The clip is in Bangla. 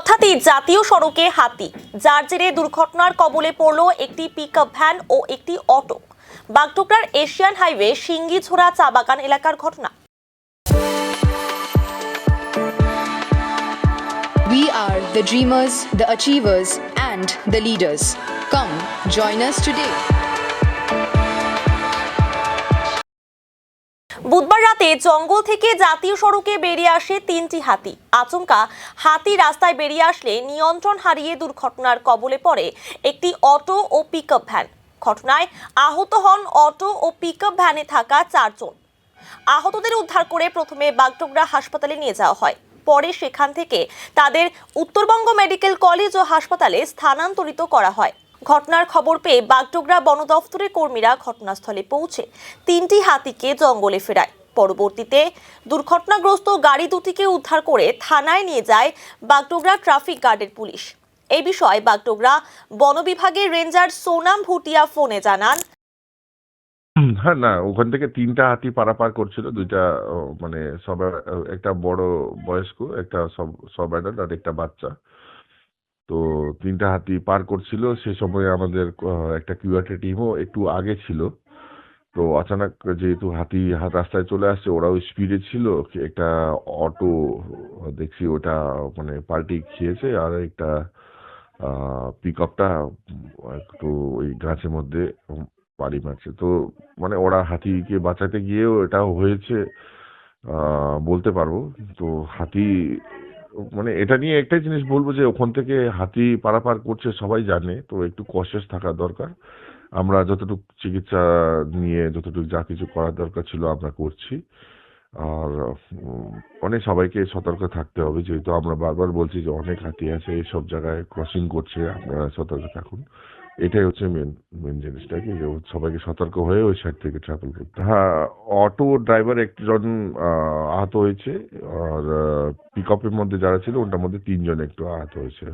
হঠাৎই জাতীয় সড়কে হাতি, যার জেরে দুর্ঘটনার কবলে পড়ল একটি পিকআপ ভ্যান ও একটি অটো। বাগডোগরার এশিয়ান হাইওয়ে সিঙ্গিঝোড়া চা বাগান এলাকার ঘটনা। We are the dreamers, the achievers, and the leaders. Come, join us today. বুধবার রাতে জঙ্গল থেকে জাতীয় সড়কে বেরিয়ে আসে তিনটি হাতি। আচমকা হাতি রাস্তায় বেরিয়ে আসলে নিয়ন্ত্রণ হারিয়ে দুর্ঘটনার কবলে পড়ে একটি অটো ও পিকআপ ভ্যান। ঘটনায় আহত হন অটো ও পিকআপ ভ্যানে থাকা 4 জন। আহতদের উদ্ধার করে প্রথমে বাগডোগরা হাসপাতালে নিয়ে যাওয়া হয়, পরে সেখান থেকে তাদের উত্তরবঙ্গ মেডিকেল কলেজ ও হাসপাতালে স্থানান্তরিত করা হয়। ঘটনার খবর পেয়ে বাগডোগরা বন দফতরের কর্মীরা ঘটনাস্থলে পৌঁছে তিনটি হাতিকে জঙ্গলে ফেরায়। পরবর্তীতে দুর্ঘটনাগ্রস্ত গাড়ি দুটিকে উদ্ধার করে থানায় নিয়ে যায় বাগডোগরা ট্রাফিক গার্ডের পুলিশ। এই বিষয়ে বাগডোগরা বন বিভাগের রেঞ্জার সোনাম ভুটিয়া ফোনে জানান, হ্যাঁ, না, ওখান থেকে 3টা হাতি পারাপার করছিল। 2টা মানে সব, একটা বড় বয়স্ক, একটা সব অ্যাডাল্ট আর একটা বাচ্চা। তো 3টা হাতি পার করছিল। সে সময় আমাদের একটা কিউআরটি টিমও একটু আগে ছিল। তো অচানক যেহেতু হাতি রাস্তায় চলে আসছে, ওরাও স্পিডে ছিল। একটা অটো দেখছি ওটা মানে পাল্টি খেয়েছে, আর একটা পিকআপটা একটু ওই গাছের মধ্যে বাড়ি মারছে। তো মানে ওরা হাতিকে বাঁচাতে গিয়েও এটাও হয়েছে বলতে পারবো। তো হাতি মানে এটা নিয়ে একটাই জিনিস বলবো যে ওখান থেকে হাতি পারাপার করছে সবাই জানে, তো একটু কশাস থাকা দরকার। আমরা যতটুকু চিকিৎসা নিয়ে যতটুকু যা কিছু করার দরকার ছিল আমরা করছি। আর অনেক সবাইকে সতর্ক থাকতে হবে, যেহেতু আমরা বারবার বলছি যে অনেক হাতি আছে এইসব জায়গায় ক্রসিং করছে, আপনারা সতর্ক থাকুন। এটাই হচ্ছে মেন জিনিসটা, কি যে সবাইকে সতর্ক হয়ে ওই সাইড থেকে ট্রাভেল করতে। হ্যাঁ, অটো ড্রাইভার একজন আহত হয়েছে, আর পিকআপের মধ্যে যারা ছিল ওটার মধ্যে 3 জন একটু আহত হয়েছে।